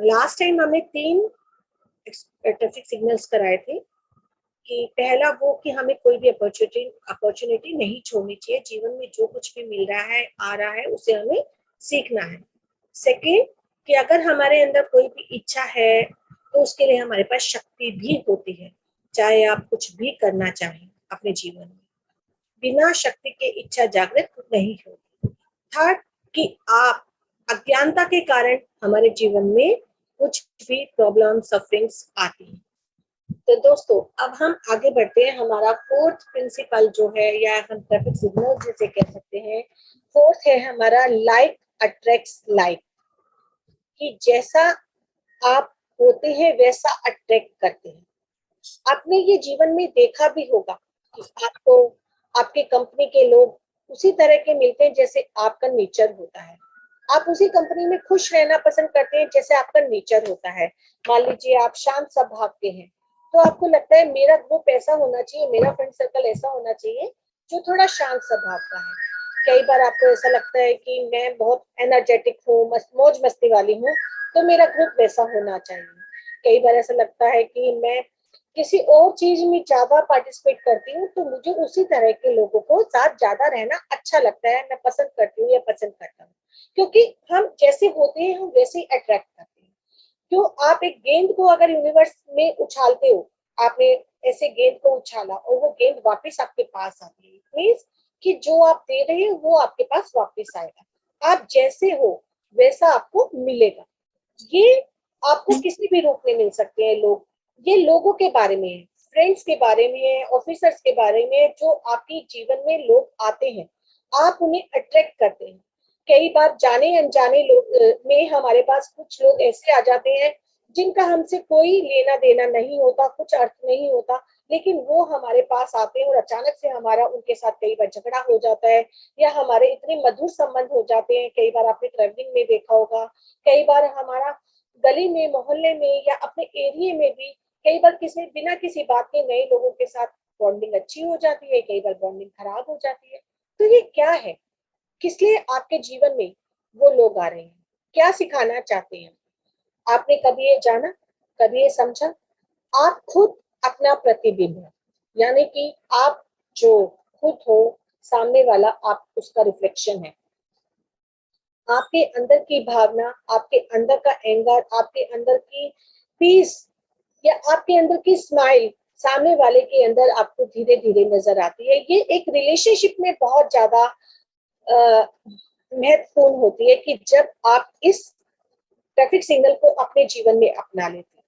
Last time हमने 3 traffic signals कराए थे कि पहला वो कि हमें कोई भी अपॉर्चुनिटी नहीं छोड़नी चाहिए। जीवन में जो कुछ भी मिल रहा है, आ रहा है, उसे हमें सीखना है। सेकेंड, कि अगर हमारे अंदर कोई भी इच्छा है तो उसके लिए हमारे पास शक्ति भी होती है, चाहे आप कुछ भी करना चाहें अपने जीवन में, बिना शक्ति के इच्छा जागृत नहीं होती। थर्ड, कि आप अज्ञानता के कारण हमारे जीवन में कुछ भी प्रॉब्लम सफरिंग्स आती है। तो दोस्तों, अब हम आगे बढ़ते हैं। हमारा फोर्थ प्रिंसिपल जो है, या हम ट्रैफिक सिग्नल जिसे कह सकते हैं, फोर्थ है हमारा लाइक अट्रैक्ट्स लाइक, कि जैसा आप होते हैं वैसा अट्रैक्ट करते हैं। आपने ये जीवन में देखा भी होगा कि आपको आपके कंपनी के लोग उसी तरह के मिलते हैं जैसे आपका नेचर होता है। आप उसी कंपनी में खुश रहना पसंद करते हैं जैसे आपका नेचर होता है। मान लीजिए आप शांत स्वभाव के हैं, तो आपको लगता है मेरा ग्रुप ऐसा होना चाहिए, मेरा फ्रेंड सर्कल ऐसा होना चाहिए जो थोड़ा शांत स्वभाव का है। कई बार आपको ऐसा लगता है कि मैं बहुत एनर्जेटिक हूँ, मौज मस्ती वाली हूँ, तो मेरा ग्रुप वैसा होना चाहिए। कई बार ऐसा लगता है कि मैं किसी और चीज में ज्यादा पार्टिसिपेट करती हूँ, तो मुझे उसी तरह के लोगों को साथ ज्यादा रहना अच्छा लगता है, मैं पसंद करती हूँ या पसंद करता हूँ। क्योंकि हम जैसे होते हैं हम वैसे ही अट्रैक्ट करते हैं। क्यों, आप एक गेंद को अगर यूनिवर्स में उछालते हो, आपने ऐसे गेंद को उछाला और वो गेंद वापस आपके पास आती है, मीन्स कि जो आप दे रहे हो वो आपके पास वापस आएगा। आप जैसे हो वैसा आपको मिलेगा। ये आपको किसी भी रूप में मिल सकते हैं लोग। ये लोगों के बारे में है, फ्रेंड्स के बारे में है, ऑफिसर्स के बारे में है, जो आपके जीवन में लोग आते हैं, आप उन्हें अट्रैक्ट करते हैं। कई बार जाने अनजाने लोग में हमारे पास कुछ लोग ऐसे आ जाते हैं जिनका हमसे कोई लेना देना नहीं होता, कुछ अर्थ नहीं होता, लेकिन वो हमारे पास आते हैं और अचानक से हमारा उनके साथ कई बार झगड़ा हो जाता है, या हमारे इतने मधुर संबंध हो जाते हैं। कई बार आपने ट्रेवलिंग में देखा होगा, कई बार हमारा गली में, मोहल्ले में या अपने एरिया में भी कई बार किसी बिना किसी बात के नए लोगों के साथ बॉन्डिंग अच्छी हो जाती है, कई बार बॉन्डिंग खराब हो जाती है। तो ये क्या है, किस लिए आपके जीवन में वो लोग आ रहे हैं, क्या सिखाना चाहते हैं? आपने कभी ये जाना, कभी ये समझा? आप खुद अपना प्रतिबिंब है, यानी कि आप जो खुद हो, सामने वाला आप उसका रिफ्लेक्शन है। आपके अंदर की भावना, आपके अंदर का एंगर, आपके अंदर की पीस या आपके अंदर की स्माइल सामने वाले के अंदर आपको धीरे धीरे नजर आती है। ये एक रिलेशनशिप में बहुत ज्यादा महत्वपूर्ण होती है कि जब आप इस ट्रैफिक सिग्नल को अपने जीवन में अपना लेते हैं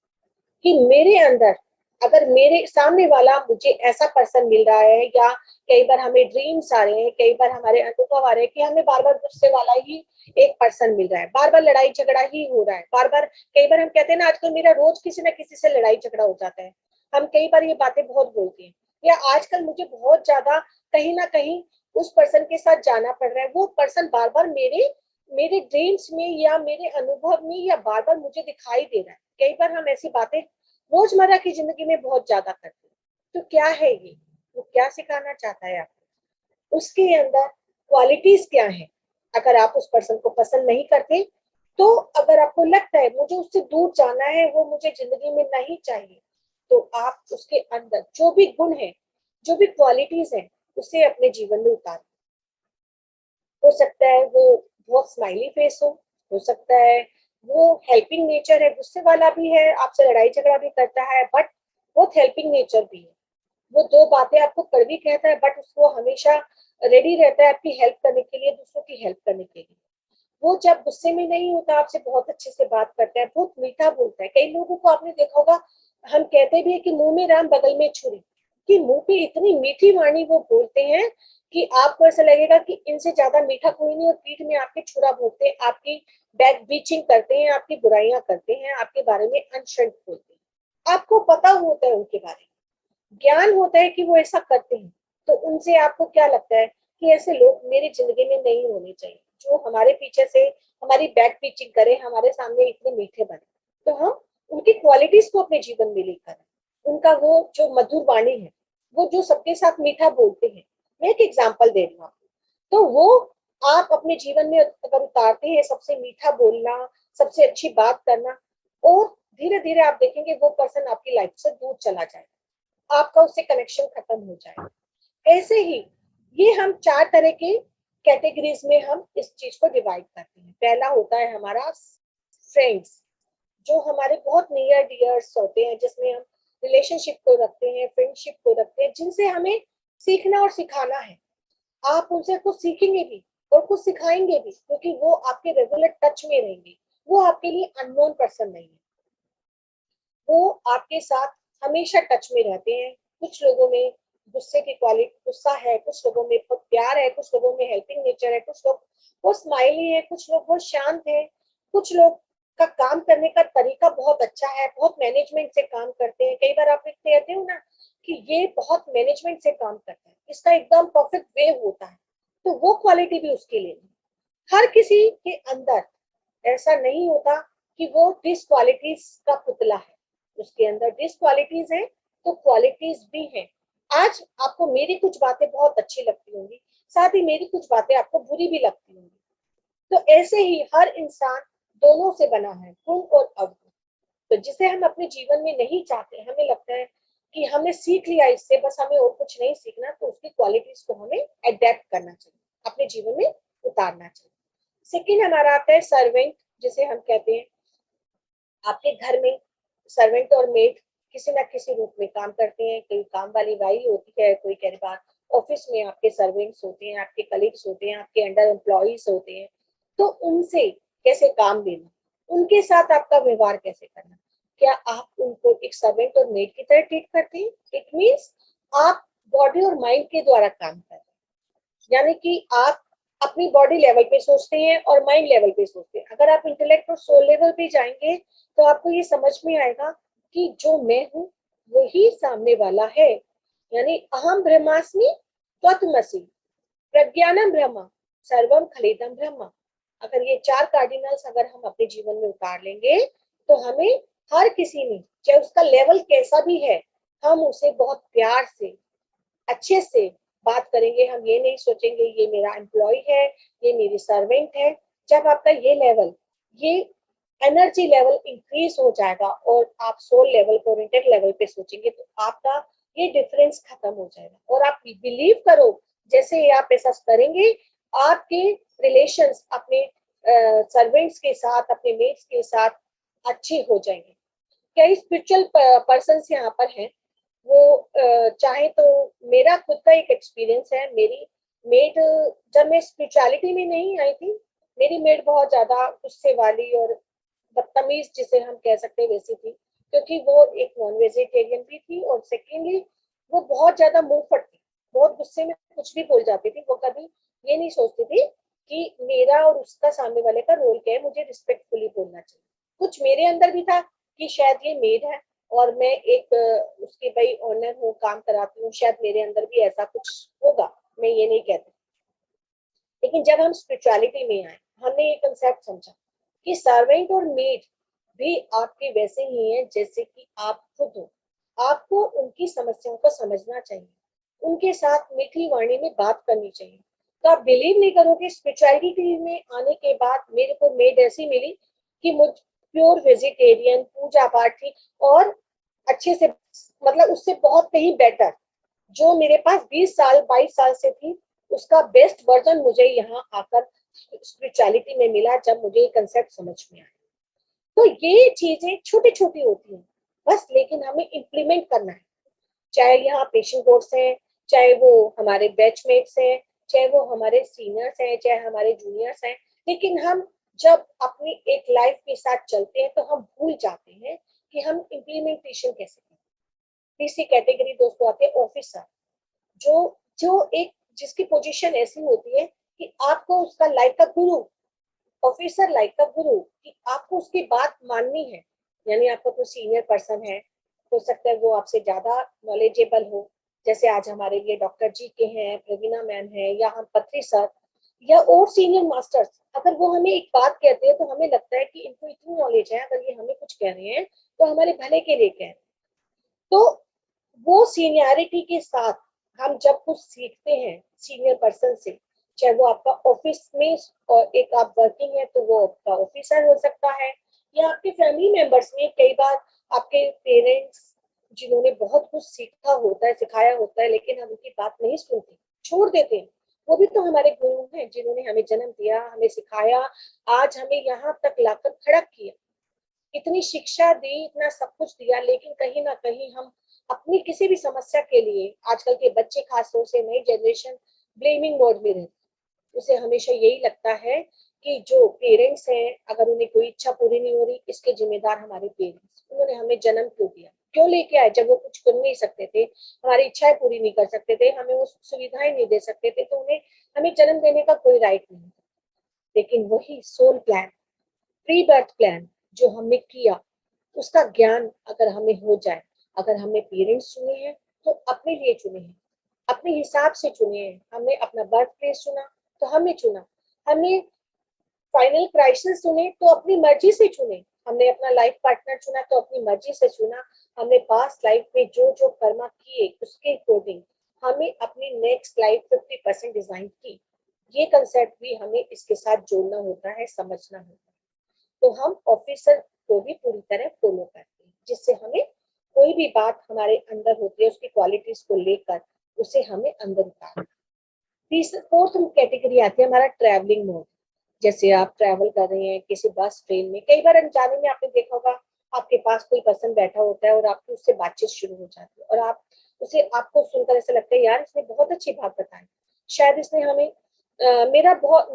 कि मेरे अंदर, अगर मेरे सामने वाला मुझे ऐसा पर्सन मिल रहा है, या कई बार हमें ड्रीम्स आ रहे हैं, कई बार हमारे अनुभव आ रहे हैं कि हमें बार बार गुस्से वाला ही एक पर्सन मिल रहा है, बार बार लड़ाई झगड़ा ही हो रहा है, बार बार, कई बार हम कहते हैं ना आजकल मेरा रोज किसी ना किसी से लड़ाई झगड़ा हो जाता है। हम कई बार ये बातें बहुत बोलते हैं, या आजकल मुझे बहुत ज्यादा कहीं ना कहीं उस पर्सन के साथ जाना पड़ रहा है, वो पर्सन बार बार मेरे मेरे ड्रीम्स में या मेरे अनुभव में या बार बार मुझे दिखाई दे रहा है। कई बार हम ऐसी बातें रोजमर्रा की जिंदगी में बहुत ज्यादा करते हैं। तो क्या है ये, वो क्या सिखाना चाहता है आपको, उसके अंदर क्वालिटीज क्या है? अगर आप उस पर्सन को पसंद नहीं करते, तो अगर आपको लगता है मुझे उससे दूर जाना है, वो मुझे जिंदगी में नहीं चाहिए, तो आप उसके अंदर जो भी गुण है, जो भी क्वालिटीज है, उसे अपने जीवन में उतारें। हो सकता है वो बहुत स्माइली फेस हो सकता है वो हेल्पिंग नेचर है, गुस्से वाला भी है, आपसे लड़ाई झगड़ा भी करता है, बट बहुत हेल्पिंग नेचर भी है। वो दो बातें आपको कड़वी कहता है, बट उसको हमेशा रेडी रहता है आपकी हेल्प करने के लिए, दूसरों की हेल्प करने के लिए। वो जब गुस्से में नहीं होता, आपसे बहुत अच्छे से बात करता है, बहुत मीठा बोलता है। कई लोगों को आपने देखा होगा, हम कहते भी है कि मुंह में राम बगल में छुरी, कि मुंह पे इतनी मीठी वाणी वो बोलते हैं कि आपको ऐसा लगेगा कि इनसे ज्यादा मीठा कोई नहीं, और पीठ में आपके छुरा भोंकते हैं, आपकी बैक बीचिंग करते हैं, आपकी बुराइयां करते हैं, आपके बारे में अनशंत बोलते हैं। आपको पता होता है उनके बारे में, ज्ञान होता है कि वो ऐसा करते हैं। तो उनसे आपको क्या लगता है कि ऐसे लोग मेरी जिंदगी में नहीं होने चाहिए, जो हमारे पीछे से हमारी बैक पिचिंग करे, हमारे सामने इतने मीठे बने। तो हम उनकी क्वालिटीज को अपने जीवन में लेकर आए। उनका वो जो मधुर वाणी है, वो जो सबके साथ मीठा बोलते हैं। मैं एक एग्जाम्पल दे रही हूँ आपको, तो वो आप अपने जीवन में अगर उतारते हैं, सबसे मीठा बोलना, सबसे अच्छी बात करना, और धीरे धीरे आप देखेंगे वो पर्सन आपकी लाइफ से दूर चला जाएगा, आपका उससे कनेक्शन खत्म हो जाएगा। ऐसे ही ये हम 4 तरह के कैटेगरीज में हम इस चीज को डिवाइड करते हैं। पहला होता है हमारा फ्रेंड्स, जो हमारे बहुत नियर डियर्स होते हैं, जिसमें हम रिलेशनशिप को रखते हैं, फ्रेंडशिप को रखते हैं, जिनसे हमें सीखना और सिखाना है। आप उनसे कुछ सीखेंगे भी और कुछ सिखाएंगे भी, क्योंकि वो आपके रेगुलर टच में रहेंगे। वो आपके लिए अननोन पर्सन नहीं है, वो आपके साथ हमेशा टच में रहते हैं। कुछ लोगों में गुस्से की क्वालिटी, गुस्सा है, कुछ लोगों में प्यार है, कुछ लोगों में हेल्पिंग नेचर है, कुछ लोग वो स्माइली है, कुछ लोग वो शांत है, कुछ लोग का काम करने का तरीका बहुत अच्छा है, बहुत मैनेजमेंट से काम करते हैं। कई बार आप कहते हो ना कि ये बहुत मैनेजमेंट से काम करता है, इसका एकदम परफेक्ट वे होता है, तो वो क्वालिटी भी उसके लिए नहीं। हर किसी के अंदर ऐसा नहीं होता कि वो डिसक्वालिटीज का पुतला है, उसके अंदर डिसक्वालिटीज है तो क्वालिटीज भी हैं। आज आपको मेरी कुछ बातें बहुत अच्छी लगती होंगी, साथ ही मेरी कुछ बातें आपको बुरी भी लगती होंगी। तो ऐसे ही हर इंसान दोनों से बना है, गुण और अवगुण। तो जिसे हम अपने जीवन में नहीं चाहते, हमें लगता है कि हमने सीख लिया इससे, बस हमें और कुछ नहीं सीखना, तो उसकी क्वालिटीज को हमें अडेप्ट करना चाहिए, अपने जीवन में उतारना चाहिए। सेकेंड हमारा आता है सर्वेंट, जिसे हम कहते हैं आपके घर में सर्वेंट और मेड किसी ना किसी रूप में काम करते हैं। कोई काम वाली बाई होती है, कोई कई बार ऑफिस में आपके सर्वेंट्स होते हैं, आपके कलीग्स होते हैं, आपके अंडर एम्प्लॉइज होते हैं। तो उनसे कैसे काम लेना, उनके साथ आपका व्यवहार कैसे करना, क्या आप उनको एक सर्वेंट और मेड की तरह ट्रीट करते हैं? इट मीन्स आप बॉडी और माइंड के द्वारा काम कर रहे हैं, यानी कि आप अपनी बॉडी लेवल पे सोचते हैं और माइंड लेवल पे सोचते हैं। अगर आप इंटेलेक्ट और सोल लेवल पे जाएंगे तो आपको ये समझ में आएगा कि जो मैं हूँ वही सामने वाला है, यानी अहम ब्रह्मास्मि त्वत्वमसि प्रज्ञानम ब्रह्म सर्वम खलिदम ब्रह्म। अगर ये 4 कार्डिनल्स अगर हम अपने जीवन में उतार लेंगे तो हमें हर किसी में, चाहे उसका लेवल कैसा भी है, हम उसे बहुत प्यार से अच्छे से बात करेंगे। हम ये नहीं सोचेंगे ये मेरा एम्प्लॉय है, ये मेरी सर्वेंट है। जब आपका ये लेवल, ये एनर्जी लेवल इंक्रीज हो जाएगा और आप सोल लेवल को इंटेक लेवल पे सोचेंगे, तो आपका ये डिफरेंस खत्म हो जाएगा। और आप बिलीव करो, जैसे ही आप ऐसा करेंगे, आपके रिलेशंस अपने सर्वेंट्स के साथ, अपने मेट्स के साथ अच्छे हो जाएंगे। कई स्पिरिचुअल पर्सन यहाँ पर हैं, वो चाहे तो मेरा खुद का एक एक्सपीरियंस है। मेरी मेड, जब मैं स्पिरिचुअलिटी में नहीं आई थी, मेरी मेड बहुत ज्यादा गुस्से वाली और बदतमीज जिसे हम कह सकते हैं वैसी थी, क्योंकि वो एक नॉन वेजिटेरियन भी थी और सेकेंडली वो बहुत ज्यादा मुंहफट थी, बहुत गुस्से में कुछ भी बोल जाती थी। वो कभी ये नहीं सोचती थी कि मेरा और उसका सामने वाले का रोल क्या है, मुझे रिस्पेक्टफुली बोलना चाहिए। कुछ मेरे अंदर भी था कि शायद ये मेड है और मैं एक उसकी भाई ऑनर हूँ, काम कराती हूँ, शायद मेरे अंदर भी ऐसा कुछ होगा, मैं ये नहीं कहती। लेकिन जब हम स्पिरिचुअलिटी में आए, हमने ये कंसेप्ट समझा कि सर्वेंट और मेड भी आपके वैसे ही हैं जैसे कि आप खुद हो। आपको उनकी समस्याओं को समझना चाहिए, उनके साथ मीठी वाणी में बात करनी चाहिए। तो आप बिलीव नहीं करोगे, स्पिरिचुअलिटी में आने के बाद मेरे को मेड ऐसी मिली कि मुझ प्योर वेजिटेरियन, पूजा पाठ थी और अच्छे से, मतलब उससे बहुत कहीं बेटर, जो मेरे पास 20 साल 22 साल से थी, उसका बेस्ट वर्जन मुझे यहाँ आकर स्पिरिचुअलिटी में मिला, जब मुझे ये कंसेप्ट समझ में आया। तो ये चीजें छोटी छोटी होती हैं बस, लेकिन हमें इम्प्लीमेंट करना है। चाहे यहाँ पेशेंट कोर्स हैं, चाहे वो हमारे बैचमेट्स हैं, चाहे वो हमारे सीनियर्स हैं, चाहे हमारे जूनियर्स हैं, लेकिन हम जब अपनी एक लाइफ के साथ चलते हैं तो हम भूल जाते हैं कि हम इम्प्लीमेंटेशन कैसे करें। तीसरी कैटेगरी दोस्तों आते हैं ऑफिसर, जो जो एक जिसकी पोजीशन ऐसी होती है कि आपको उसका लाइफ का गुरु, ऑफिसर लाइक का गुरु, कि आपको उसकी बात माननी है। यानी आपका कोई सीनियर पर्सन है, हो सकता है वो आपसे ज्यादा नॉलेजेबल हो, जैसे आज हमारे लिए डॉक्टर जी के हैं, प्रवीणा मैम है, या हम पत्री सर, या और सीनियर मास्टर्स। अगर वो हमें एक बात कहते हैं तो हमें लगता है कि इनको इतनी नॉलेज है, अगर ये हमें कुछ कह रहे हैं तो हमारे भले के लिए कह रहे हैं। तो वो सीनियरिटी के साथ हम जब कुछ सीखते हैं सीनियर पर्सन से, चाहे वो आपका ऑफिस में और एक आप वर्किंग है तो वो आपका ऑफिसर हो सकता है, या आपके फैमिली मेंबर्स में कई बार आपके पेरेंट्स जिन्होंने बहुत कुछ सीखा होता है, सिखाया होता है, लेकिन हम उनकी बात नहीं सुनते, छोड़ देते हैं। वो भी तो हमारे गुरु हैं जिन्होंने हमें जन्म दिया, हमें सिखाया, आज हमें यहाँ तक लाकर खड़ा किया, इतनी शिक्षा दी, इतना सब कुछ दिया, लेकिन कहीं ना कहीं हम अपनी किसी भी समस्या के लिए, आजकल के बच्चे खासतौर से नई जनरेशन ब्लेमिंग मोड में रहती, उसे हमेशा यही लगता है कि जो पेरेंट्स हैं, अगर उन्हें कोई इच्छा पूरी नहीं हो रही, इसके जिम्मेदार हमारे पेरेंट्स, उन्होंने हमें जन्म क्यों दिया, क्यों लेके आए, जब वो कुछ कर नहीं सकते थे, हमारी इच्छाएं पूरी नहीं कर सकते थे, हमें वो सुविधाएं नहीं दे सकते थे, तो उन्हें हमें जन्म देने का कोई राइट नहीं। लेकिन वही soul plan, pre birth plan जो हमने किया, उसका ज्ञान अगर हमें हो जाए, अगर हमने पेरेंट्स चुने हैं तो अपने लिए चुने हैं, अपने हिसाब से चुने हैं, हमने अपना बर्थ प्लेस चुना तो हमने चुना, हमने फाइनल क्राइसिस चुने तो अपनी मर्जी से चुने, हमने अपना लाइफ पार्टनर चुना तो अपनी मर्जी से चुना, हमने पास्ट लाइफ में जो जो कर्मा किए उसके अकॉर्डिंग हमें अपनी नेक्स्ट लाइफ 50% डिजाइन की। ये कंसेप्ट भी हमें इसके साथ जोड़ना होता है, समझना होता है। तो हम ऑफिसर को भी पूरी तरह फॉलो करते हैं, जिससे हमें कोई भी बात हमारे अंदर होती है उसकी क्वालिटीज को लेकर उसे हमें अंदर उतारना। तीसरा फोर्थ कैटेगरी आती है हमारा ट्रैवलिंग मोड। जैसे आप ट्रैवल कर रहे हैं किसी बस ट्रेन में, कई बार अनजाने में आपने देखा होगा आपके पास कोई पर्सन बैठा होता है और आपकी उससे बातचीत शुरू हो जाती है, और आप उसे, आपको सुनकर ऐसा लगता है यार इसने बहुत अच्छी बात बताई, शायद इसने हमें मेरा बहुत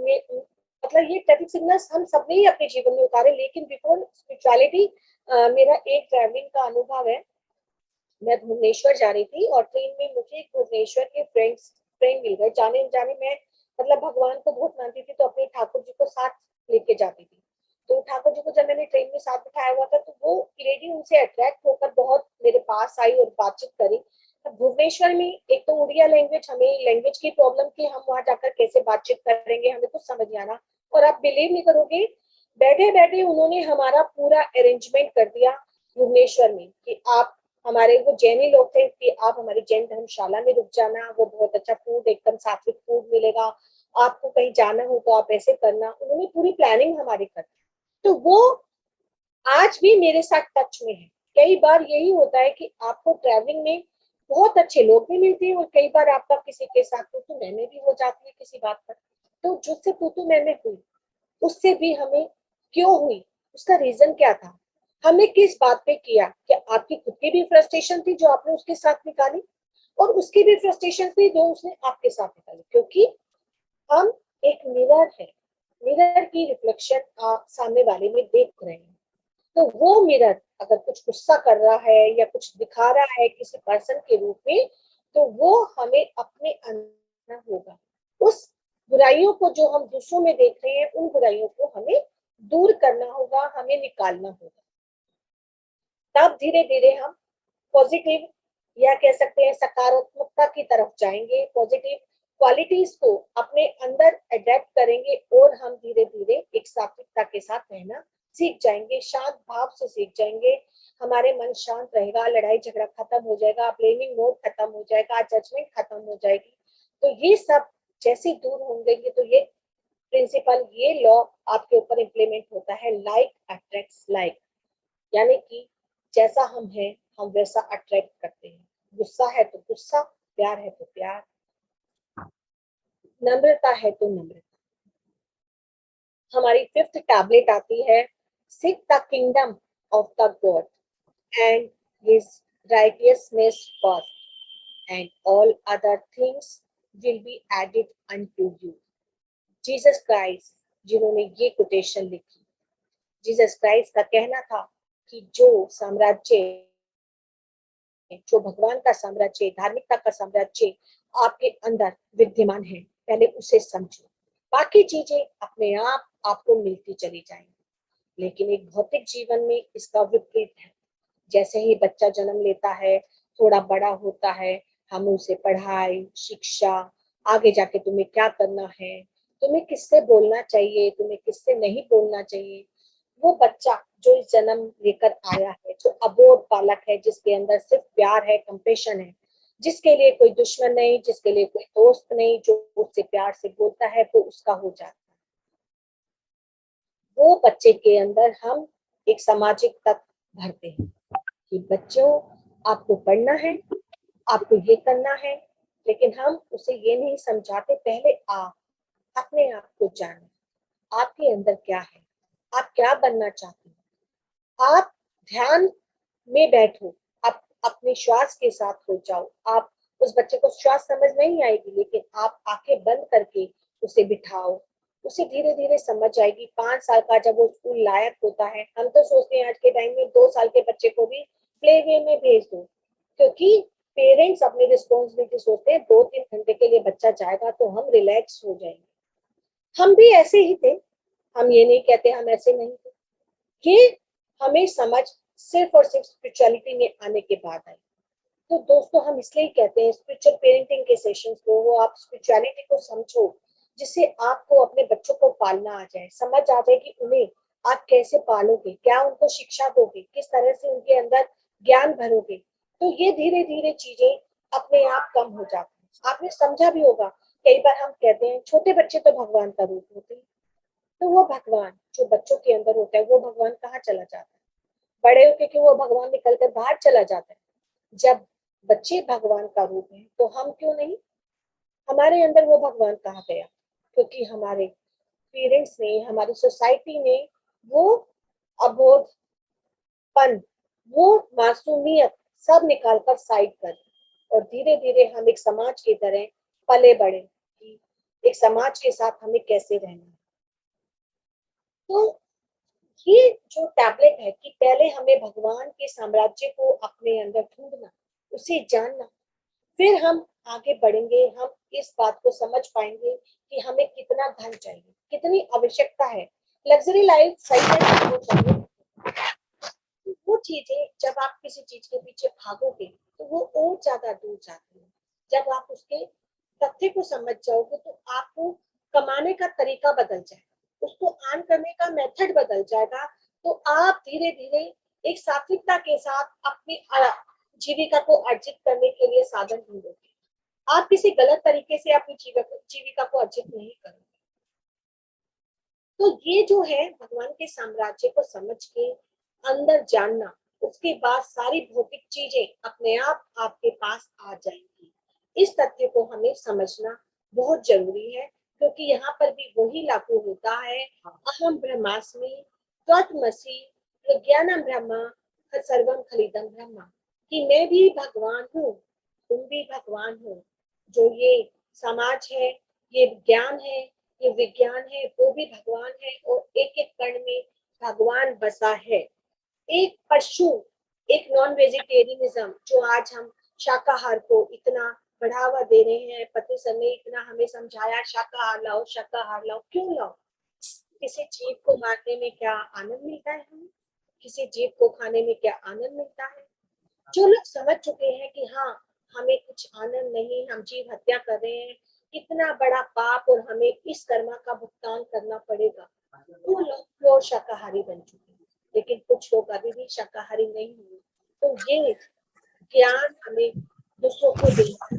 मतलब ये ट्रैफिक सिग्नल्स हम सबने ही अपने जीवन में उतारे। लेकिन बिफोर स्पिरिचुअलिटी मेरा एक ट्रैवलिंग का अनुभव है। मैं भुवनेश्वर जा रही थी और ट्रेन में मुझे भुवनेश्वर के फ्रेंड मिल गए, जाने जाने मैं मतलब भगवान को बहुत मानती थी, तो अपने ठाकुर जी को साथ लेके जाती थी। तो ठाकुर जी को जब मैंने ट्रेन में साथ बिठाया हुआ था, तो वो लेडी उनसे अट्रैक्ट होकर बहुत मेरे पास आई और बातचीत करी। भुवनेश्वर में एक तो उड़िया लैंग्वेज, हमें लैंग्वेज की प्रॉब्लम थी, हम वहां जाकर कैसे बातचीत करेंगे, हमें कुछ समझ नहीं आना। और आप बिलीव नहीं करोगे, बैठे बैठे उन्होंने हमारा पूरा अरेंजमेंट कर दिया भुवनेश्वर में कि आप, हमारे वो जैनी लोग थे, कि आप हमारी जैन धर्मशाला में रुक जाना, वो बहुत अच्छा फूड, एकदम सात्विक फूड मिलेगा, आपको कहीं जाना हो तो आप ऐसे करना, उन्होंने पूरी प्लानिंग हमारी कर। तो वो आज भी मेरे साथ टच में है। कई बार यही होता है कि आपको ट्रैवलिंग में बहुत अच्छे लोग भी मिलते हैं, और कई बार आपका किसी के साथ तू मैंने भी हो जाती है किसी बात पर। तो जिससे तू मैंने हुई, उससे भी हमें क्यों हुई, उसका रीजन क्या था, हमने किस बात पे किया, क्या आपकी खुद की भी फ्रस्ट्रेशन थी जो आपने उसके साथ निकाली, और उसकी भी फ्रस्ट्रेशन थी जो उसने आपके साथ निकाली, क्योंकि हम एक मिरर है, मिरर की रिफ्लेक्शन आप सामने वाले में देख रहे हैं। तो वो मिरर अगर कुछ गुस्सा कर रहा है या कुछ दिखा रहा है किसी पर्सन के रूप में, तो वो हमें अपने अंदर होगा। उस बुराइयों को जो हम दूसरों में देख रहे हैं, उन बुराइयों को हमें दूर करना होगा, हमें निकालना होगा। तब धीरे धीरे हम पॉजिटिव, या कह सकते हैं सकारात्मकता की तरफ जाएंगे, पॉजिटिव क्वालिटीज को अपने अंदर अडेप्ट करेंगे, और हम धीरे धीरे एक सात्विकता के साथ रहना सीख जाएंगे, शांत भाव से सीख जाएंगे। हमारे मन शांत रहेगा, लड़ाई झगड़ा खत्म हो जाएगा, ब्लेमिंग मोड खत्म हो जाएगा, जजमेंट खत्म हो जाएगी। तो ये सब जैसे दूर होंगे, तो ये प्रिंसिपल, ये लॉ आपके ऊपर इम्प्लीमेंट होता है, लाइक अट्रैक्ट्स लाइक। यानी कि जैसा हम हैं हम वैसा अट्रैक्ट करते हैं। गुस्सा है तो गुस्सा, प्यार है तो प्यार, नम्रता है तो नम्रता। हमारी फिफ्थ टैबलेट आती है, seek the kingdom of the God and his righteousness first and all other things will be added unto you. Jesus Christ जिन्होंने ये कोटेशन लिखी, जीसस क्राइस्ट का कहना था कि जो साम्राज्य, जो भगवान का साम्राज्य, धार्मिकता का साम्राज्य आपके अंदर विद्यमान है, पहले उसे समझो, बाकी चीजें अपने आप आपको मिलती चली जाएंगी। लेकिन एक भौतिक जीवन में इसका विपरीत है। जैसे ही बच्चा जन्म लेता है, थोड़ा बड़ा होता है, हम उसे पढ़ाई, शिक्षा, आगे जाके तुम्हें क्या करना है, तुम्हें किससे बोलना चाहिए, तुम्हें किससे नहीं बोलना चाहिए, वो बच्चा जो इस जन्म लेकर आया है, जो अबोध बालक है, जिसके अंदर सिर्फ प्यार है, कंपेशन है, जिसके लिए कोई दुश्मन नहीं, जिसके लिए कोई दोस्त नहीं, जो उससे प्यार से बोलता है वो उसका हो जाता है। वो बच्चे के अंदर हम एक सामाजिक तत्व भरते हैं कि बच्चों आपको पढ़ना है, आपको ये करना है, लेकिन हम उसे ये नहीं समझाते पहले आप अपने आप को जानो, आपके अंदर क्या है, आप क्या बनना चाहते हो, आप ध्यान में बैठो, आप अपने श्वास के साथ हो जाओ। आप उस बच्चे को श्वास समझ नहीं आएगी, लेकिन आप आंखें बंद करके उसे बिठाओ, उसे धीरे धीरे समझ आएगी। 5 साल का जब वो स्कूल लायक होता है, हम तो सोचते हैं आज के टाइम में 2 साल के बच्चे को भी प्ले वे में भेज दो, क्योंकि पेरेंट्स अपनी रिस्पॉन्सिबिलिटी सोचते हैं 2-3 घंटे के लिए बच्चा जाएगा तो हम रिलैक्स हो जाएंगे। हम भी ऐसे ही थे, हम ये नहीं कहते हम ऐसे नहीं थे। ये हमें समझ सिर्फ और सिर्फ स्पिरिचुअलिटी में आने के बाद आई। तो दोस्तों हम इसलिए कहते हैं स्पिरिचुअल पेरेंटिंग के सेशंस को, वो आप स्पिरिचुअलिटी को समझो, जिससे आपको अपने बच्चों को पालना आ जाए, समझ आ जाए कि उन्हें आप कैसे पालोगे, क्या उनको शिक्षा दोगे, किस तरह से उनके अंदर ज्ञान भरोगे। तो ये धीरे धीरे चीजें अपने आप कम हो जाती हैं। आपने समझा भी होगा, कई बार हम कहते हैं छोटे बच्चे तो भगवान का रूप होते हैं, तो वो भगवान जो बच्चों के अंदर होता है वो भगवान कहाँ चला जाता है, बड़े होके कि वो भगवान निकल कर बाहर चला जाता है। जब बच्चे भगवान का रूप है तो हम क्यों नहीं, हमारे अंदर वो भगवान कहाँ गया, क्योंकि हमारे पेरेंट्स ने, हमारी सोसाइटी ने वो अबोधपन, वो मासूमियत सब निकाल कर साइड कर दी, और धीरे धीरे हम एक समाज की तरह पले बढ़े कि एक समाज के साथ हमें कैसे रहना है। तो ये जो टैबलेट है कि पहले हमें भगवान के साम्राज्य को अपने अंदर ढूंढना, उसे जानना, फिर हम आगे बढ़ेंगे, हम इस बात को समझ पाएंगे कि हमें कितना धन चाहिए, कितनी आवश्यकता है, लग्जरी लाइफ सही में वो चाहिए। वो चीजें जब आप किसी चीज के पीछे भागोगे तो वो और ज्यादा दूर जाती है। जब आप उसके तथ्य को समझ जाओगे तो आपको कमाने का तरीका बदल जाएगा, उसको अर्न करने का मेथड बदल जाएगा। तो आप धीरे धीरे एक सात्विकता के साथ अपनी जीविका को अर्जित करने के लिए साधन ढूंढोगे। आप किसी गलत तरीके से अपनी जीविका को अर्जित नहीं करोगे। तो ये जो है भगवान के साम्राज्य को समझ के अंदर जानना, उसके बाद सारी भौतिक चीजें अपने आप आपके पास आ जाएंगी। इस तथ्य को हमें समझना बहुत जरूरी है, क्योंकि यहाँ पर भी वही लागू होता है, अहम ब्रह्मास्मि त्वत्मसि प्रज्ञानम ब्रह्मा सर्वम खलिदम ब्रह्मा, कि मैं भी भगवान हूँ, तुम भी भगवान हो। जो ये समाज है, ये ज्ञान है, ये विज्ञान है, वो भी भगवान है, और एक एक कण में भगवान बसा है। एक पशु, एक नॉन वेजिटेरियनिज्म जो आज हम शाकाहार को इतना बढ़ावा दे रहे हैं, पति सर ने इतना हमें समझाया शाकाहार लाओ शाकाहार लाओ, क्यों लाओ? किसी जीव को मारने में क्या आनंद मिलता है हमें? किसी जीव को खाने में क्या आनंद मिलता है? जो लोग समझ चुके हैं कि हाँ हमें कुछ आनंद नहीं, हम जीव हत्या कर रहे हैं, इतना बड़ा पाप और हमें इस कर्म का भुगतान करना पड़ेगा, वो लोग प्योर शाकाहारी बन चुके हैं। लेकिन कुछ लोग अभी भी शाकाहारी नहीं हुए। तो ये ज्ञान हमें दूसरों को देना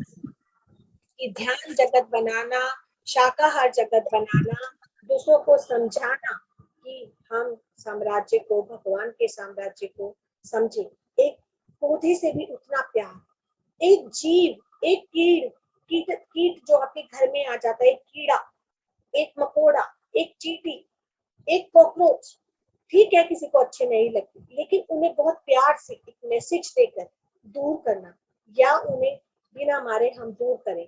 कि ध्यान जगत बनाना, शाकाहार जगत बनाना, दूसरों को समझाना कि हम साम्राज्य को, भगवान के साम्राज्य को समझे। एक पौधे से भी उतना प्यार, एक जीव, एक कीट कीट जो आपके घर में आ जाता है, एक कीड़ा, एक मकोड़ा, एक चींटी, एक कॉकरोच, ठीक है किसी को अच्छे नहीं लगते, लेकिन उन्हें बहुत प्यार से एक मैसेज देकर दूर करना, या उन्हें बिना मारे हम दूर करें।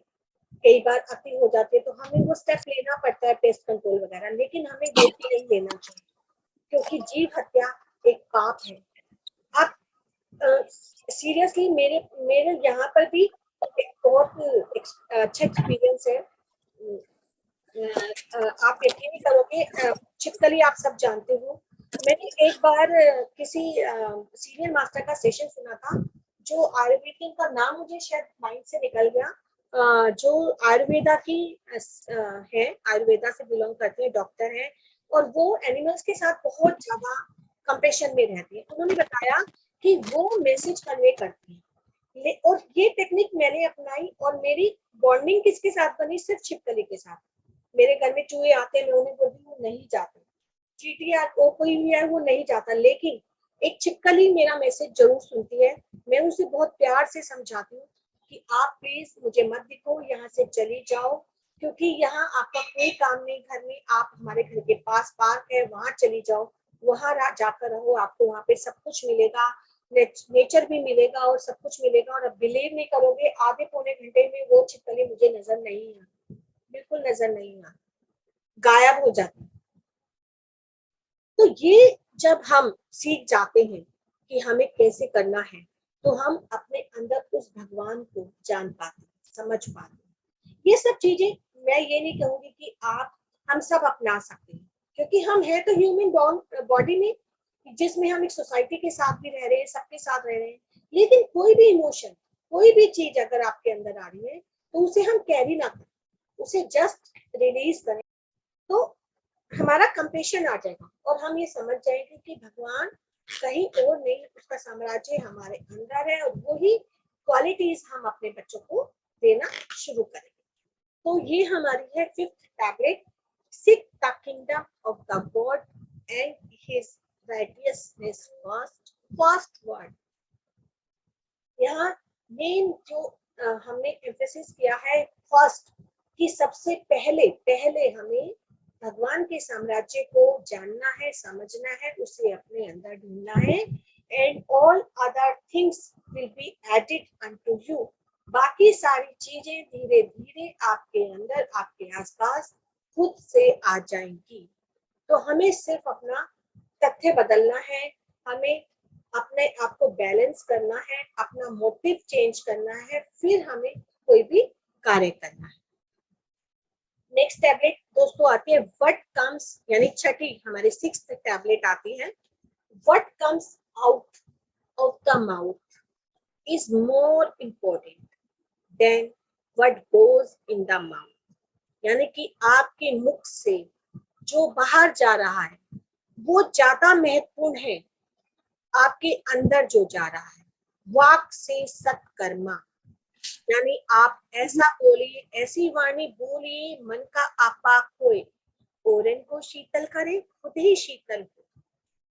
कई बार अति हो जाती है तो हमें वो स्टेप लेना पड़ता है, पेस्ट कंट्रोल वगैरह, लेकिन हमें वो भी नहीं लेना चाहिए, क्योंकि जीव हत्या एक पाप है। आप सीरियसली मेरे मेरे यहाँ पर भी एक बहुत अच्छा एक्सपीरियंस है। आप यकीन नहीं करोगे, छिपकली आप सब जानते हो। मैंने एक बार किसी सीनियर मास्टर का सेशन सुना था, जो आयुर्वेद का नाम मुझे शायद माइंड से निकल गया, जो आयुर्वेदा की है, आयुर्वेदा से बिलोंग करते हैं, डॉक्टर हैं, और वो एनिमल्स के साथ बहुत ज्यादा कंपेशन में रहते हैं। उन्होंने बताया कि वो मैसेज कन्वे करती है, और ये टेक्निक मैंने अपनाई, और मेरी बॉन्डिंग किसके साथ बनी? सिर्फ छिपकली के साथ। मेरे घर में चूहे आते हैं, मैं उन्हें बोलती हूँ नहीं जाते, चींटी या कोई भी है वो नहीं जाता, लेकिन एक छिपकली मेरा मैसेज जरूर सुनती है। मैं उसे बहुत प्यार से समझाती हूँ कि आप प्लीज मुझे मत दिखो, यहाँ से चली जाओ, क्योंकि यहाँ आपका कोई काम नहीं घर में, आप हमारे घर के पास पार्क है वहां चली जाओ, वहां जाकर रहो, आपको वहां पे सब कुछ मिलेगा, नेचर भी मिलेगा और सब कुछ मिलेगा। और अब बिलीव नहीं करोगे, आधे पौने घंटे में वो छिपकली मुझे नजर नहीं आती, बिल्कुल नजर नहीं आती, गायब हो जाती। तो ये जब हम सीख जाते हैं कि हमें कैसे करना है, तो हम अपने अंदर उस भगवान को जान पाते, समझ पाते। ये सब चीजें मैं ये नहीं कहूंगी कि आप हम सब अपना सकते हैं, क्योंकि हम है तो ह्यूमन बॉडी में, जिसमें हम एक सोसाइटी के साथ भी रह रहे हैं, सबके साथ रह रहे हैं। लेकिन कोई भी इमोशन, कोई भी चीज अगर आपके अंदर आ रही है, तो उसे हम कैरी ना करें, उसे जस्ट रिलीज करें, तो हमारा कंपेशन आ जाएगा और हम ये समझ जाएंगे कि भगवान कहीं और नहीं, उसका साम्राज्य हमारे अंदर है, और वही क्वालिटीज हम अपने बच्चों को देना शुरू करेंगे। तो ये हमारी है fifth tablet, seek the kingdom of the God and his righteousness first. First word यहाँ मेन जो हमने एम्फेसिस किया है फर्स्ट, कि सबसे पहले पहले हमें भगवान के साम्राज्य को जानना है, समझना है, उसे अपने अंदर ढूंढना है, and all other things will be added unto you. बाकी सारी चीजें धीरे धीरे आपके अंदर, आपके आसपास खुद से आ जाएंगी। तो हमें सिर्फ अपना तथ्य बदलना है, हमें अपने आप को बैलेंस करना है, अपना मोटिव चेंज करना है, फिर हमें कोई भी कार्य करना है। नेक्स्ट टैबलेट दोस्तों आती है व्हाट कम्स, यानी छठी हमारी सिक्स्थ टैबलेट आती है, what comes out of the mouth is more important then what goes in the mouth. यानी कि आपके मुख से जो बाहर जा रहा है वो ज्यादा महत्वपूर्ण है आपके अंदर जो जा रहा है। वाक से सत्कर्मा, यानी आप ऐसा बोलिए, ऐसी वाणी बोलिए, मन का आपा खोए, ओरन को शीतल करे, खुद ही शीतल हो।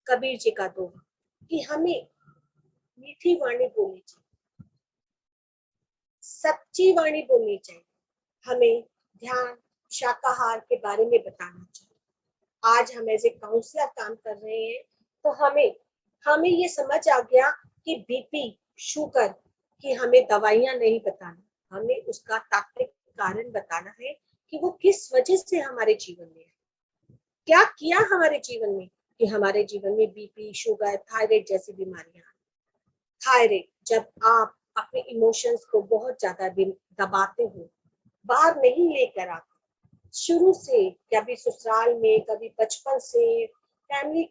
कबीर जी का दोहा कि हमें मीठी वाणी बोलनी चाहिए, सच्ची वाणी बोलनी चाहिए, हमें ध्यान शाकाहार के बारे में बताना चाहिए। आज हम एज ए काउंसलर काम कर रहे हैं, तो हमें हमें ये समझ आ गया कि बीपी शुगर की हमें दवाइयां नहीं बताना, हमें उसका तात्विक कारण बताना है कि वो किस वजह से हमारे जीवन में है, क्या किया हमारे जीवन में कि हमारे जीवन में बीपी शुगर थायराइड जैसी बीमारियां। थायराइड, जब आप अपने इमोशंस को बहुत ज्यादा दबाते हो, बाहर नहीं लेकर आते, शुरू से कभी ससुराल में, कभी बचपन से फैमिली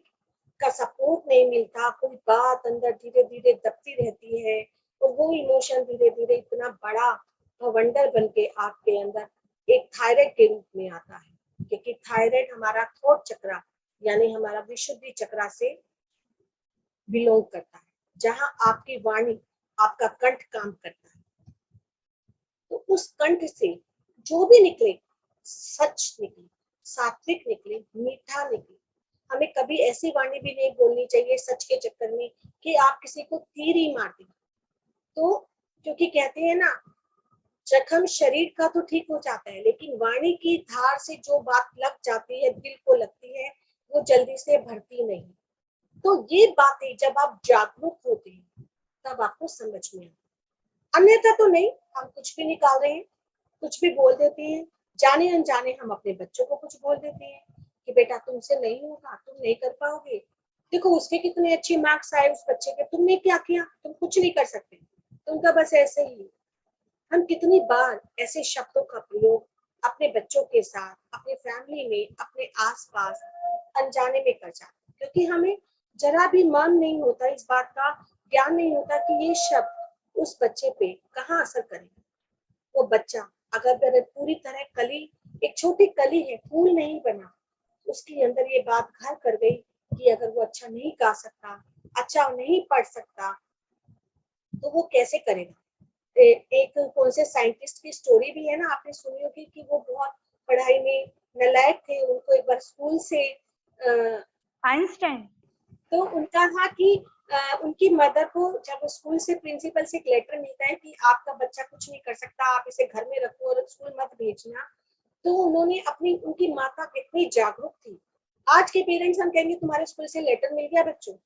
का सपोर्ट नहीं मिलता, कोई बात अंदर धीरे धीरे दबती रहती है, और वो इमोशन धीरे धीरे इतना बड़ा भवंडर बन के आपके अंदर एक थायराइड के रूप में आता है। क्योंकि थायराइड हमारा थॉट चक्रा यानी हमारा विशुद्धि चक्रा से बिलोंग करता है, जहां आपकी वाणी, आपका कंठ काम करता है। तो उस कंठ से जो भी निकले, सच निकले, सात्विक निकले, मीठा निकले। हमें कभी ऐसी वाणी भी नहीं बोलनी चाहिए सच के चक्कर में कि आप किसी को तीर ही मार दें। तो क्योंकि कहते हैं ना, जख्म शरीर का तो ठीक हो जाता है, लेकिन वाणी की धार से जो बात लग जाती है, दिल को लगती है, वो जल्दी से भरती नहीं। तो ये बातें जब आप जागरूक होते हैं तब आपको समझ में आता है, अन्यथा तो नहीं, हम कुछ भी निकाल रहे हैं, कुछ भी बोल देते हैं, जाने अनजाने हम अपने बच्चों को कुछ बोल देते हैं कि बेटा तुमसे नहीं होगा, तुम नहीं कर पाओगे, देखो उसके कितने अच्छे मार्क्स आए उस बच्चे के, तुमने क्या किया, तुम कुछ नहीं कर सकते, तुमका बस ऐसे ही। हम कितनी बार ऐसे शब्दों का प्रयोग अपने बच्चों के साथ, अपने फैमिली में, अपने आसपास अनजाने में कर जाते हैं, क्योंकि हमें जरा भी मन नहीं होता, इस बात का ज्ञान नहीं होता कि ये शब्द उस बच्चे पे कहाँ असर करेगा। वो बच्चा अगर पूरी तरह कली, एक छोटी कली है, फूल नहीं बना, उसके अंदर ये बात घर कर गई कि अगर वो अच्छा नहीं गा सकता, अच्छा नहीं पढ़ सकता, तो वो कैसे करेगा। एक कौन से साइंटिस्ट की स्टोरी भी है ना, आपने सुनी होगी कि वो बहुत पढ़ाई में नालायक थे, उनको एक बार स्कूल से आइंस्टाइन। तो उनका था कि उनकी मदर को जब स्कूल से प्रिंसिपल से एक लेटर मिलता है कि आपका बच्चा कुछ नहीं कर सकता, आप इसे घर में रखो और स्कूल मत भेजना, तो उन्होंने अपनी उनकी माता कितनी जागरूक थी। आज के पेरेंट्स हम कहेंगे तुम्हारे स्कूल से लेटर मिल गया बच्चों,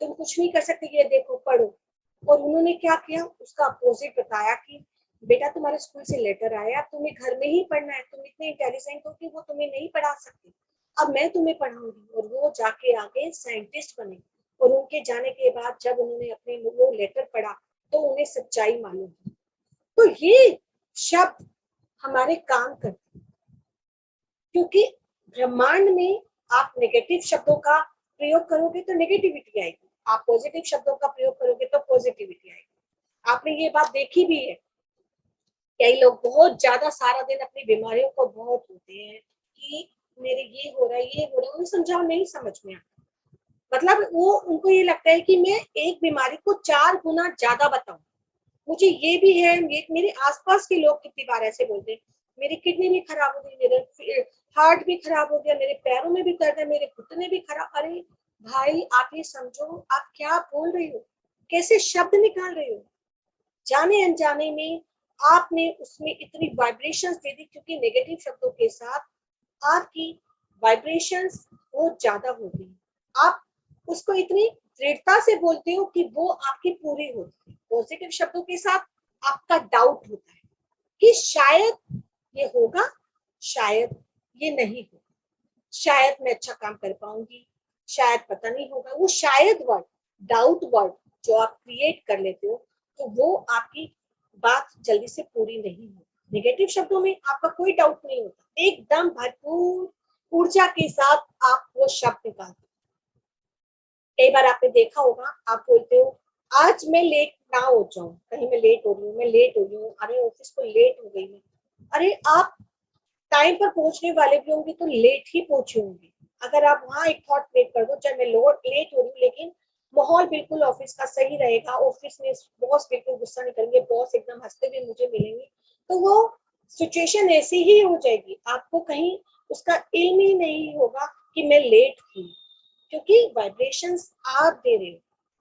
तुम कुछ नहीं कर सकते, ये देखो पढ़ो। और उन्होंने क्या किया, उसका अपोजिट बताया कि बेटा तुम्हारे स्कूल से लेटर आया, तुम्हें घर में ही पढ़ना है, तुम इतने इंटेलिजेंट हो कि वो तुम्हें नहीं पढ़ा सकते, अब मैं तुम्हें पढ़ाऊंगी। और वो जाके आगे साइंटिस्ट बने। और उनके जाने के बाद जब उन्होंने अपने वो लेटर पढ़ा तो उन्हें सच्चाई मालूम हुई। तो ये शब्द हमारे काम करते, क्योंकि ब्रह्मांड में आप नेगेटिव शब्दों का प्रयोग करोगे तो नेगेटिविटी आएगी, आप पॉजिटिव शब्दों का प्रयोग करोगे तो पॉजिटिविटी आएगी। आपने ये बात देखी भी है, कई लोग बहुत ज्यादा सारा दिन अपनी बीमारियों को बहुत होते हैं कि मेरे ये हो रहा है, ये हो रहा है, उन्हें समझाओ नहीं समझ में आता। मतलब वो उनको ये लगता है कि मैं एक बीमारी को 4 गुना ज्यादा बताऊं, मुझे ये भी है, ये मेरे आसपास के लोग कितनी बार ऐसे बोलते हैं, मेरी किडनी भी खराब हो गई, मेरे हार्ट भी खराब हो गया, मेरे पैरों में भी दर्द है, मेरे घुटने भी खराब। अरे भाई आप ये समझो आप क्या बोल रही हो, कैसे शब्द निकाल रही हो, जाने अनजाने में आपने उसमें इतनी वाइब्रेशंस दे दी, क्योंकि नेगेटिव शब्दों के साथ आपकी वाइब्रेशंस बहुत ज्यादा होती है, आप उसको इतनी दृढ़ता से बोलते हो कि वो आपकी पूरी होती है। पॉजिटिव शब्दों के साथ आपका डाउट होता है कि शायद ये होगा, शायद ये नहीं होगा, शायद मैं अच्छा काम कर पाऊंगी, शायद पता नहीं होगा। वो शायद वर्ड, डाउट वर्ड जो आप क्रिएट कर लेते हो, तो वो आपकी बात जल्दी से पूरी नहीं होती। नेगेटिव शब्दों में आपका कोई डाउट नहीं होता, एकदम भरपूर ऊर्जा के साथ आप वो शब्द निकालते हो। कई बार आपने देखा होगा, आप बोलते हो आज मैं लेट ना हो जाऊं, कहीं मैं लेट हो रही हूँ, मैं लेट हो रही हूँ, अरे ऑफिस को लेट हो गई मैं। अरे आप टाइम पर पहुंचने वाले भी होंगे तो लेट ही पहुंचे होंगे। अगर आप वहां एक थॉट क्रिएट कर दो, चाहे मैं लेट हो रही हूँ लेकिन माहौल बिल्कुल ऑफिस का सही रहेगा, ऑफिस में बॉस बिल्कुल गुस्सा नहीं करेंगे, बॉस एकदम हंसते हुए मुझे मिलेंगे, तो वो सिचुएशन ऐसी ही हो जाएगी, आपको कहीं उसका इल्म ही नहीं होगा कि मैं लेट हूँ। क्योंकि वाइब्रेशंस आप दे रहे हो,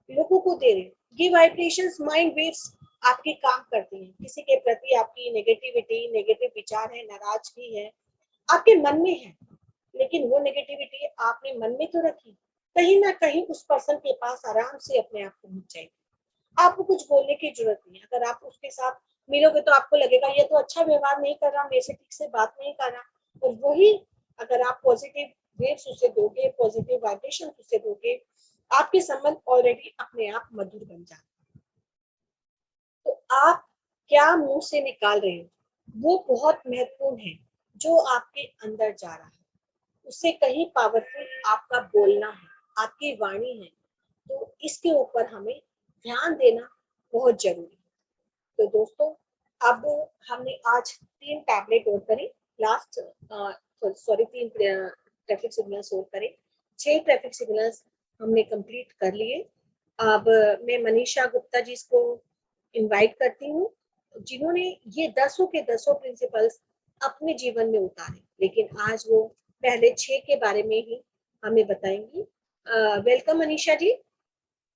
लोगों को दे रहे हो, ये वाइब्रेशंस माइंड वेव्स आपके काम करती हैं। किसी के प्रति आपकी नेगेटिविटी, नेगेटिव विचार है, नाराजगी है, आपके मन में है, लेकिन वो नेगेटिविटी आपने मन में तो रखी, कहीं ना कहीं उस पर्सन के पास आराम से अपने आप पहुंच जाएगी। आपको कुछ बोलने की जरूरत नहीं है। अगर आप उसके साथ मिलोगे तो आपको लगेगा ये तो अच्छा व्यवहार नहीं कर रहा, मेरे से ठीक से बात नहीं कर रहा। और वही अगर आप पॉजिटिव वेव्स उसे दोगे, पॉजिटिव वाइब्रेशन उसे दोगे, आपके संबंध ऑलरेडी अपने आप मधुर बन जाते। तो आप क्या मुंह से निकाल रहे हो वो बहुत महत्वपूर्ण है। जो आपके अंदर जा रहा है उससे कहीं पावरफुल आपका बोलना है, आपकी वाणी है। तो इसके ऊपर हमें ध्यान देना बहुत जरूरी है। तो दोस्तों, अब हमने आज 3 टैबलेट और करे, लास्ट सॉरी 3 ट्रैफिक सिग्नल्स और करे, 6 ट्रैफिक सिग्नल्स हमने कंप्लीट कर लिए। अब मैं मनीषा गुप्ता जी को इनवाइट करती हूँ, जिन्होंने ये 10 के 10 प्रिंसिपल्स अपने जीवन में उतारे, लेकिन आज वो पहले 6 के बारे में ही हमें बताएंगी। वेलकम मनीषा जी।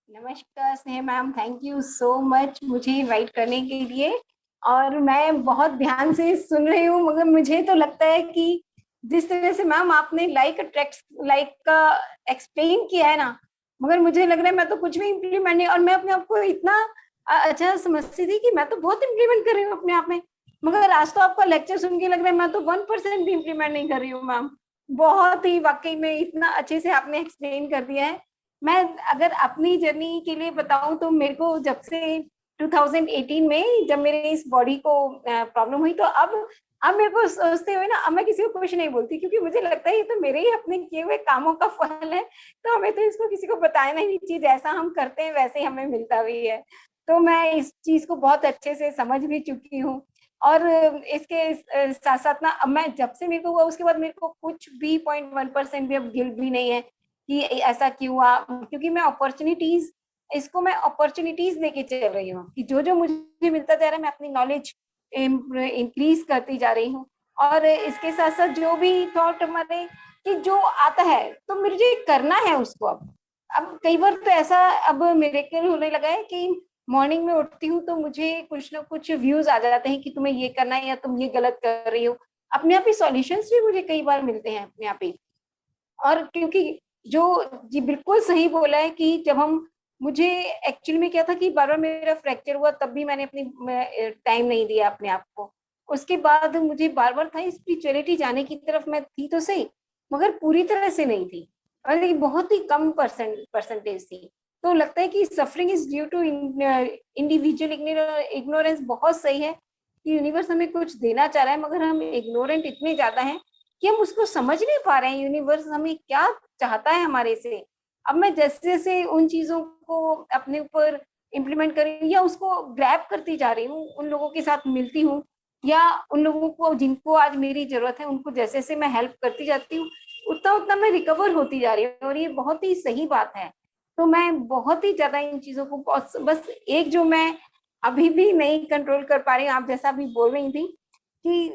नमस्कार स्नेह ma'am, thank you so much मुझे इनवाइट करने के लिए। और मैं बहुत ध्यान से सुन रही हूँ, मगर मुझे तो लगता है कि जिस तरह से मैम आपने लाइक का एक्सप्लेन किया है ना, मगर मुझे लग रहा है मैं तो कुछ भी इम्प्लीमेंट नहीं, और मैं अपने आप को इतना अच्छा समझती थी कि मैं तो बहुत इम्प्लीमेंट कर रही हूँ अपने आप में, मगर आज तो आपका लेक्चर सुन के लग रहा है मैं तो 1% भी इम्प्लीमेंट नहीं कर रही हूँ मैम। बहुत ही वाकई में इतना अच्छे से आपने एक्सप्लेन कर दिया है। मैं अगर अपनी जर्नी के लिए बताऊं तो मेरे को जब से 2018 में जब मेरे इस बॉडी को प्रॉब्लम हुई, तो अब मेरे को सोचते हुए ना, अब मैं किसी को कुछ नहीं बोलती, क्योंकि मुझे लगता है ये तो मेरे ही अपने किए हुए कामों का फल है, तो हमें तो इसको किसी को बताना ही नहीं चाहिए, जैसा हम करते हैं वैसे ही हमें मिलता भी है। तो मैं इस चीज को बहुत अच्छे से समझ भी चुकी हूँ। और इसके साथ साथ ना, अब मैं जब से मेरे को हुआ उसके बाद मेरे को कुछ भी 0.1% भी अब गिल्ट भी नहीं है कि ऐसा क्यों हुआ, क्योंकि मैं अपॉर्चुनिटीज लेके चल रही हूँ कि जो जो मुझे मिलता जा रहा है मैं अपनी नॉलेज इंक्रीज करती जा रही हूँ। और इसके साथ साथ जो भी थॉट हमारे कि जो आता है तो मुझे करना है उसको। अब कई बार तो ऐसा अब मिरेकल होने लगा है कि मॉर्निंग में उठती हूँ तो मुझे कुछ ना कुछ व्यूज आ जाते हैं कि तुम्हें ये करना है या तुम ये गलत कर रही हो। अपने आप ही सॉल्यूशंस भी मुझे कई बार मिलते हैं अपने आप ही। और क्योंकि जो जी बिल्कुल सही बोला है कि जब हम मुझे एक्चुअली में क्या था कि बार बार मेरा फ्रैक्चर हुआ तब भी मैंने अपनी टाइम नहीं दिया अपने आप को। उसके बाद मुझे बार बार था स्पिरिचुअलिटी जाने की तरफ मैं थी तो सही, मगर पूरी तरह से नहीं थी, और ये बहुत ही कम परसेंटेज थी। तो लगता है कि suffering is due to individual ignorance. बहुत सही है कि यूनिवर्स हमें कुछ देना चाह रहा है मगर हम इग्नोरेंट इतने ज्यादा हैं कि हम उसको समझ नहीं पा रहे हैं यूनिवर्स हमें क्या चाहता है हमारे से। अब मैं जैसे जैसे उन चीजों को अपने ऊपर इम्प्लीमेंट कर रही हूँ या उसको ग्रैब करती जा रही हूँ, उन लोगों के साथ मिलती हूँ या उन लोगों को जिनको आज मेरी जरूरत है उनको जैसे जैसे मैं हेल्प करती जाती हूँ, उतना उतना मैं रिकवर होती जा रही हूँ, और ये बहुत ही सही बात है। तो मैं बहुत ही ज्यादा इन चीजों को बस एक जो मैं अभी भी नहीं कंट्रोल कर पा रही हूँ, आप जैसा भी बोल रही थी कि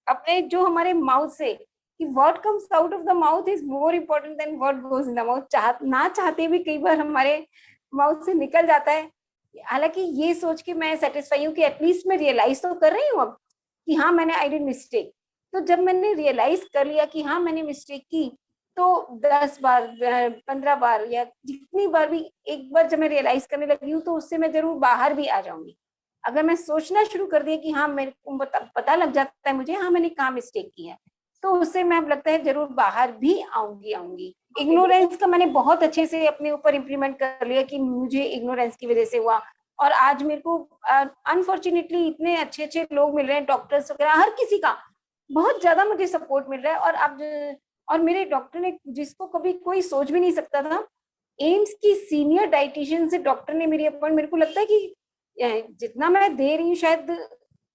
अपने जो हमारे माउथ से कि what comes out of the mouth is more important then what goes in the mouth. ना चाहते भी कई बार हमारे माउथ से निकल जाता है। हालांकि ये सोच के मैं सेटिस्फाई हूँ कि एटलीस्ट मैं रियलाइज तो कर रही हूँ अब कि हाँ मैंने आई डिड मिस्टेक। तो जब मैंने रियलाइज कर लिया कि हाँ मैंने मिस्टेक की, तो 10 बार 15 बार या जितनी बार भी, एक बार जब मैं रियलाइज करने लगी हूँ तो उससे मैं जरूर बाहर भी आ जाऊंगी। अगर मैं सोचना शुरू कर दिया कि हाँ मेरे को पता लग जाता है मुझे हाँ मैंने कहाँ मिस्टेक की है, तो उससे मैं लगता है जरूर बाहर भी आऊंगी। इग्नोरेंस का मैंने बहुत अच्छे से अपने ऊपर इम्प्लीमेंट कर लिया कि मुझे इग्नोरेंस की वजह से हुआ। और आज मेरे को अनफॉर्चुनेटली इतने अच्छे अच्छे लोग मिल रहे हैं, डॉक्टर्स वगैरह, हर किसी का बहुत ज्यादा मुझे सपोर्ट मिल रहा है। और अब और मेरे डॉक्टर ने, जिसको कभी कोई सोच भी नहीं सकता था, एम्स की सीनियर डाइटिशियन से डॉक्टर ने मेरी अपॉइंट, मेरे को लगता है कि जितना मैं दे रही हूँ शायद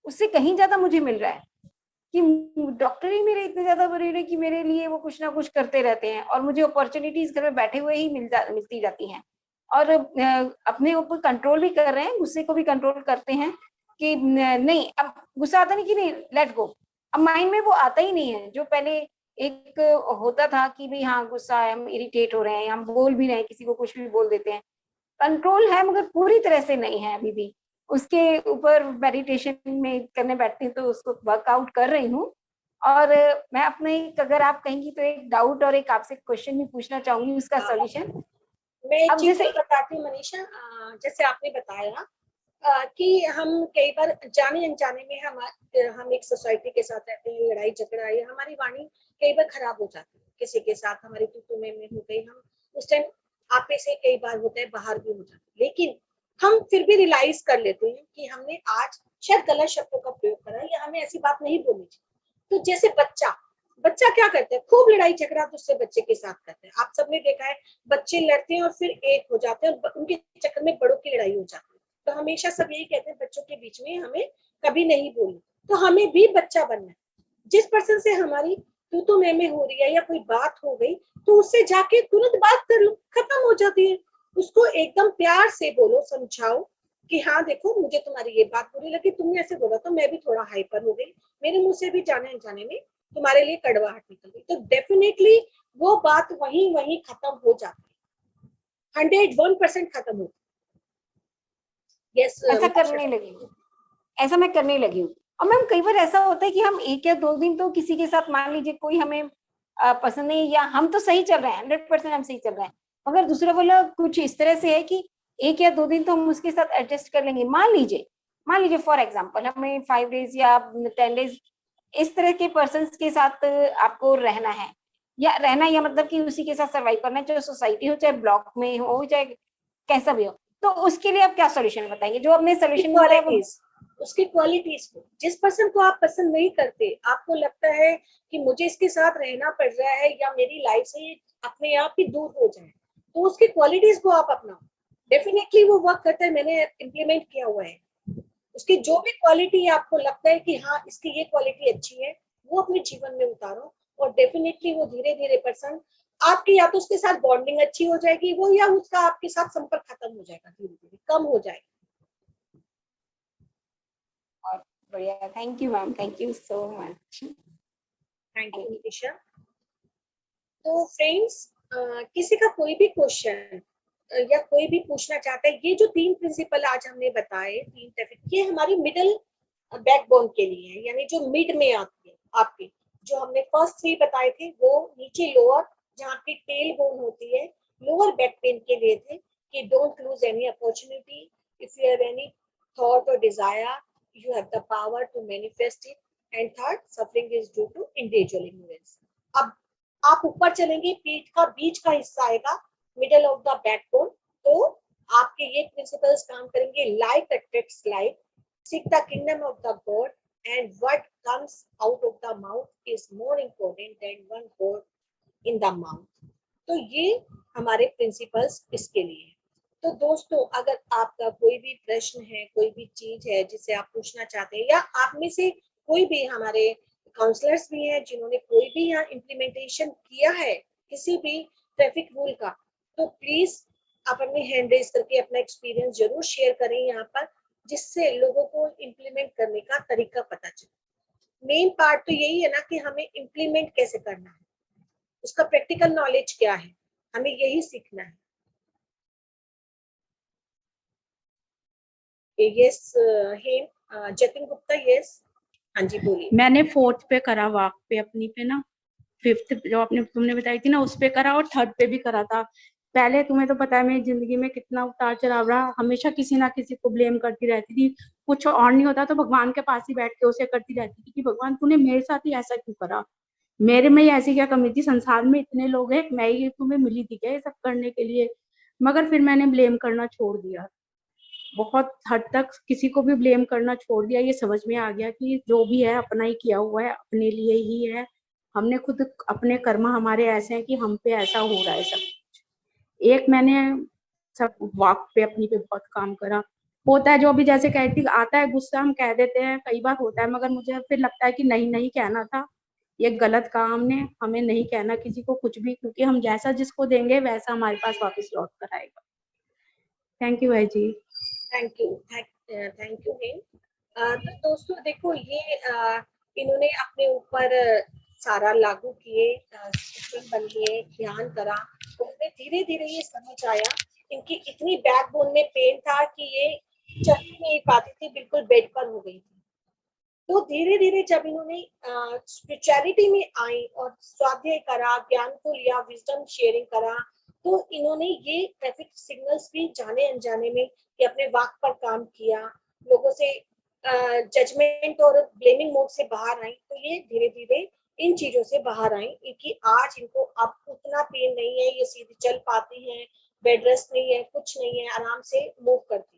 उससे कहीं ज्यादा मुझे मिल रहा है कि डॉक्टर ही मेरे इतने ज्यादा बड़े कि मेरे लिए वो कुछ ना कुछ करते रहते हैं और मुझे अपॉर्चुनिटीज घर में बैठे हुए ही मिलती जाती हैं। और अपने ऊपर कंट्रोल भी कर रहे हैं, गुस्से को भी कंट्रोल करते हैं कि नहीं अब गुस्सा आता नहीं कि नहीं लेट गो। अब माइंड में वो आता ही नहीं है जो पहले एक होता था कि भाई हाँ गुस्सा है, हम इरिटेट हो रहे हैं, हम बोल भी रहे हैं, किसी को कुछ भी बोल देते हैं। कंट्रोल है मगर पूरी तरह से नहीं है अभी भी। उसके ऊपर मेडिटेशन में करने बैठती हूँ तो उसको वर्कआउट कर रही हूँ। और मैं अपने अगर आप कहेंगी तो एक डाउट और एक आपसे क्वेश्चन भी पूछना चाहूंगी उसका सॉल्यूशन। मैं एक अब चीज जैसे और बताती हूँ मनीषा, जैसे आपने बताया कि हम कई बार जाने अनजाने में हम एक सोसाइटी के साथ रहते हैं, लड़ाई झगड़ा या हमारी वाणी कई बार खराब हो जाती है किसी के साथ, हमारी तू में हो गई, हम उस टाइम आपे से कई बार होता है बाहर भी हो जाते हैं, लेकिन हम फिर भी रियलाइज कर लेते हैं कि हमने आज शायद गलत शब्दों का प्रयोग करा या हमें ऐसी बात नहीं बोलनी चाहिए। तो जैसे बच्चा बच्चा क्या करता है, खूब लड़ाई झगड़ा दूसरे बच्चे के साथ करते हैं, आप सबने देखा है बच्चे लड़ते हैं और फिर एक हो जाते हैं और उनके चक्कर में बड़ों की लड़ाई हो जाती है। तो हमेशा सब यही कहते हैं बच्चों के बीच में हमें कभी नहीं बोलना। तो हमें भी बच्चा बनना है, जिस पर्सन से हमारी तू मैं हो रही है या कोई बात हो गई तो उससे जाके तुरंत बात कर लो, खत्म हो जाती है। उसको एकदम प्यार से बोलो, समझाओ कि हाँ देखो मुझे तुम्हारी ये बात बुरी लगी, तुमने ऐसे बोला तो मैं भी थोड़ा हाइपर हो गई, मेरे मुंह से भी जाने अनजाने में तुम्हारे लिए कड़वाहट निकल गई, तो डेफिनेटली वो बात वहीं वहीं खत्म हो जाती है, 101% खत्म होती है। यस ऐसा करने लगी हूँ, ऐसा मैं करने लगी हूँ। और मैम कई बार ऐसा होता है कि हम 1 या 2 दिन तो किसी के साथ, मान लीजिए कोई हमें पसंद नहीं, या हम तो सही चल रहे हैं 100% हम सही चल रहे हैं, मगर दूसरा वाला कुछ इस तरह से है कि 1 या 2 दिन तो हम उसके साथ एडजस्ट कर लेंगे। मान लीजिए फॉर एग्जाम्पल हमें 5 डेज या 10 डेज इस तरह के पर्सन के साथ आपको रहना है, या रहना या मतलब कि उसी के साथ सर्वाइव करना है, चाहे सोसाइटी हो, चाहे ब्लॉक में हो, चाहे कैसा भी हो। तो उसके लिए आप क्या सोल्यूशन बताएंगे? जो आपने सोल्यूशन बताया वो क्वालिटीज, उसकी क्वालिटीज को, जिस पर्सन को आप पसंद नहीं करते, आपको लगता है कि मुझे इसके साथ रहना पड़ रहा है या मेरी लाइफ से ये अपने आप ही दूर हो जाए, तो उसकी क्वालिटीज को आप अपनाओ, डेफिनेटली वो वर्क करता है, मैंने इम्प्लीमेंट किया हुआ है। उसकी जो भी क्वालिटी आपको लगता है कि हाँ इसकी ये क्वालिटी अच्छी है, वो अपने जीवन में उतारो, और डेफिनेटली वो धीरे धीरे पर्सन आपकी, या तो उसके साथ बॉन्डिंग अच्छी हो जाएगी वो, या उसका आपके साथ संपर्क खत्म हो जाएगा, धीरे धीरे कम हो जाएगा। और बढ़िया। Thank you ma'am, thank you so much. Thank you thank you. Nitisha. तो फ्रेंड्स, किसी का कोई भी क्वेश्चन या कोई भी पूछना चाहता है, ये जो 3 प्रिंसिपल आज हमने बताए, 3 ट्रैफिक, ये हमारी मिडल बैकबोन के लिए है, यानी जो मिड में आती है आपके। जो हमने फर्स्ट 3 बताए थे वो नीचे लोअर, जहाँ आपकी टेल बोन होती है, लोअर बैक पेन के लिए थे कि don't lose any opportunity, if you have any thought और Dzire, you have the power to manifest it. And third, suffering is due to individual ignorance. अब आप ऊपर चलेंगे, पीठ का बीच का हिस्सा आएगा, मिडल ऑफ द बैकबोन, तो आपके ये प्रिंसिपल्स काम करेंगे। Like attracts like, seek the kingdom of the God, and what comes out of the mouth is more important than one word in the mouth. तो ये हमारे प्रिंसिपल्स इसके लिए है। तो दोस्तों, अगर आपका कोई भी प्रश्न है, कोई भी चीज है जिसे आप पूछना चाहते हैं, या आप में से कोई भी हमारे काउंसलर्स भी हैं जिन्होंने कोई भी यहाँ इम्प्लीमेंटेशन किया है किसी भी ट्रैफिक रूल का, तो प्लीज आप अपनी हैंड रेज करके अपना एक्सपीरियंस जरूर शेयर करें यहाँ पर, जिससे लोगों को इम्प्लीमेंट करने का तरीका पता चले। मेन पार्ट तो यही है ना कि हमें इम्प्लीमेंट कैसे करना है, उसका प्रैक्टिकल नॉलेज क्या है, हमें यही सीखना है। यस हेम, जतिन गुप्ता, यस, हाँ जी बोलिए। मैंने 4th पे करा, वॉक पे अपनी पे ना, 5th जो आपने तुमने बताई थी ना उस पे करा, और 3rd पे भी करा था। पहले तुम्हें तो पता है मेरी जिंदगी में कितना उतार चढ़ाव रहा, हमेशा किसी ना किसी को ब्लेम करती रहती थी, कुछ और नहीं होता तो भगवान के पास ही बैठ के उसे करती रहती थी कि भगवान तूने मेरे साथ ही ऐसा क्यों करा, मेरे में ही ऐसी क्या कमी थी, संसार में इतने लोग हैं, मैं ही तुम्हें मिली थी क्या ये सब करने के लिए। मगर फिर मैंने ब्लेम करना छोड़ दिया, बहुत हद तक किसी को भी ब्लेम करना छोड़ दिया। ये समझ में आ गया कि जो भी है अपना ही किया हुआ है, अपने लिए ही है, हमने खुद अपने कर्म हमारे ऐसे हैं कि हम पे ऐसा हो रहा है सब। एक मैंने सब वॉक पे अपनी पे बहुत काम करा। होता है जो भी जैसे कहती आता है गुस्सा, हम कह देते हैं, कई बार होता है, मगर मुझे फिर लगता है कि नहीं नहीं कहना था, ये गलत कहा हमने, हमें नहीं कहना किसी को कुछ भी, क्योंकि हम जैसा जिसको देंगे वैसा हमारे पास वापस लौट कर आएगा। थैंक यू भाई जी। थैंक यू, थैंक यू हेम। तो दोस्तों देखो, ये इन्होंने अपने ऊपर सारा लागू किए, बन गए, ध्यान करा, तो उन्हें धीरे धीरे ये समझ आया, इनकी इतनी बैकबोन में पेन था कि ये चल ही नहीं पाती थी, बिल्कुल बेड पर हो गई थी। तो धीरे धीरे जब इन्होंने स्पिरिचुअलिटी में आई और स्वाध्याय करा, ज्ञान को लिया, विजडम शेयरिंग करा, तो इन्होंने ये ट्रैफिक सिग्नल्स भी जाने अनजाने में ये अपने वाक पर काम किया, लोगों से जजमेंट और ब्लेमिंग मोड से बाहर आई। तो ये धीरे धीरे इन चीजों से बाहर आई कि आज इनको अब उतना पेन नहीं है, ये सीधे चल पाती हैं, बेड रेस्ट नहीं है, कुछ नहीं है, आराम से मूव करती।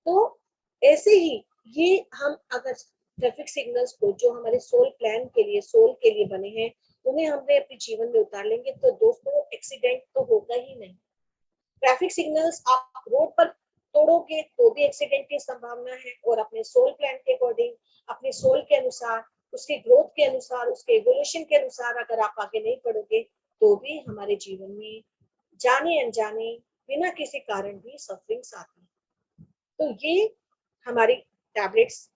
तो ऐसे ही ये हम अगर ट्रैफिक सिग्नल्स को जो हमारे सोल प्लान के लिए, सोल के लिए बने हैं, उन्हें हमने अपने जीवन में उतार लेंगे, तो दोस्तों एक्सीडेंट तो होगा ही नहीं। ट्रैफिक सिग्नल्स आप रोड पर तोड़ोगे तो भी एक्सीडेंट की संभावना है, और अपने सोल प्लान के अकॉर्डिंग, अपने सोल के अनुसार, उसके ग्रोथ के अनुसार, उसके एवोल्यूशन के अनुसार अगर आप आगे नहीं बढ़ोगे तो भी हमारे जीवन में जाने अनजाने बिना किसी कारण भी सफरिंग्स आती है। तो ये हमारी टैबलेट्स,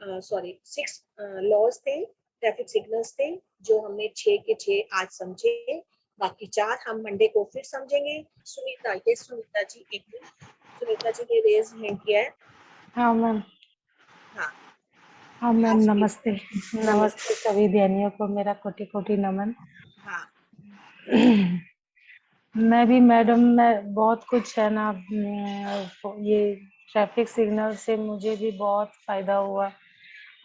सॉरी 6 लॉज थे, ट्रैफिक सिग्नल्स थे, जो हमने 6 के 6 आज समझे, बाकी 4 हम मंडे को फिर समझेंगे। सुनीता, ये सुनीता जी, एक मिनट, सुनीता जी ने रेज हैंड किया है। हाँ मैम। हाँ हाँ मैम, आज नमस्ते। नमस्ते सभी ध्यानियों को मेरा कोटि कोटि नमन। हाँ मैं भी मैडम, मैं बहुत कुछ है ना, ये ट्रैफिक सिग्नल से मुझे भी बहुत फायदा हुआ।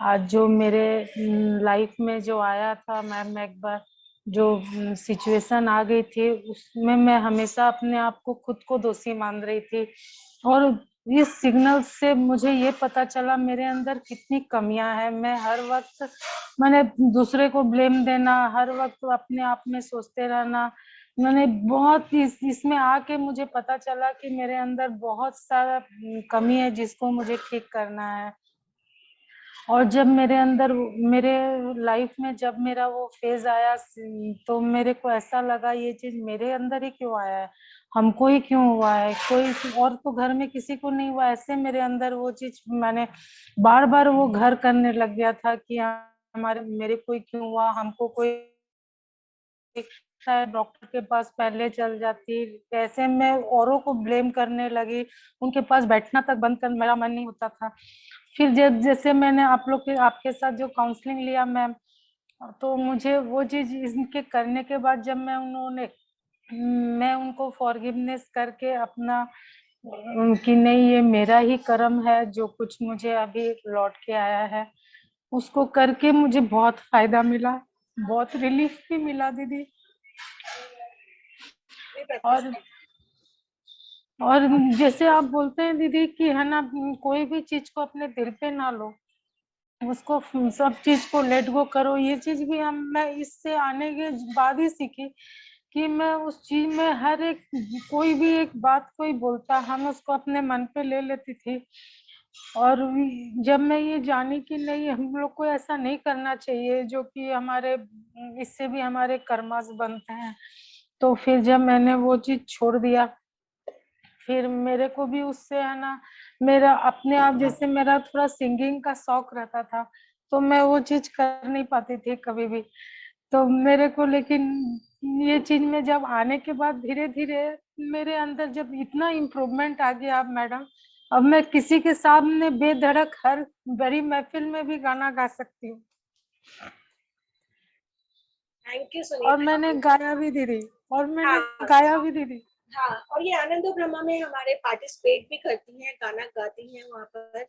आज जो मेरे लाइफ में जो आया था मैम, एक बार जो सिचुएशन आ गई थी, उसमें मैं हमेशा अपने आप को खुद को दोषी मान रही थी, और इस सिग्नल से मुझे ये पता चला मेरे अंदर कितनी कमियां हैं। मैं हर वक्त मैंने दूसरे को ब्लेम देना, हर वक्त अपने आप में सोचते रहना, मैंने बहुत इसमें आके मुझे पता चला कि मेरे अंदर बहुत सारा कमी है जिसको मुझे ठीक करना है। और जब मेरे अंदर, मेरे लाइफ में जब मेरा वो फेज आया, तो मेरे को ऐसा लगा ये चीज मेरे अंदर ही क्यों आया है, हमको ही क्यों हुआ है, कोई और तो घर में किसी को नहीं हुआ। ऐसे मेरे अंदर वो चीज, मैंने बार बार वो घर करने लग गया था कि हमारे मेरे कोई क्यों हुआ, हमको कोई शायद डॉक्टर के पास पहले चल जाती, ऐसे मैं औरों को ब्लेम करने लगी, उनके पास बैठना तक बंद कर मेरा मन नहीं होता था। फिर जब जैसे मैंने आप लोग के आपके साथ जो काउंसलिंग लिया मैम, तो मुझे वो चीज इनके करने के बाद जब मैं उनको फॉरगिवनेस करके अपना कि नहीं ये मेरा ही कर्म है जो कुछ मुझे अभी लौट के आया है, उसको करके मुझे बहुत फायदा मिला, बहुत रिलीफ भी मिला दीदी। और और जैसे आप बोलते हैं दीदी कि है ना, कोई भी चीज को अपने दिल पे ना लो, उसको सब चीज को लेट गो करो। ये चीज भी मैं इससे आने के बाद ही सीखी कि मैं उस चीज में हर एक कोई भी एक बात कोई बोलता हम उसको अपने मन पे ले लेती थी। और जब मैं ये जानी कि नहीं हम लोग को ऐसा नहीं करना चाहिए, जो कि हमारे इससे भी हमारे कर्मास बनते हैं, तो फिर जब मैंने वो चीज छोड़ दिया, फिर मेरे को भी उससे है ना, मेरा अपने आप जैसे मेरा थोड़ा सिंगिंग का शौक रहता था, तो मैं वो चीज कर नहीं पाती थी कभी भी। तो मेरे को लेकिन ये चीज में जब आने के बाद धीरे धीरे मेरे अंदर जब इतना इम्प्रूवमेंट आ गया अब मैडम, अब मैं किसी के सामने बेधड़क हर बड़ी महफिल में भी गाना गा सकती हूँ। थैंक यू और सुनीता मैंने जी। गाया भी दीदी, और मैंने हाँ गाया भी दीदी। हाँ, और ये आनंदो ब्रह्मा में हमारे पार्टिसिपेट भी करती हैं, गाना गाती हैं वहाँ पर।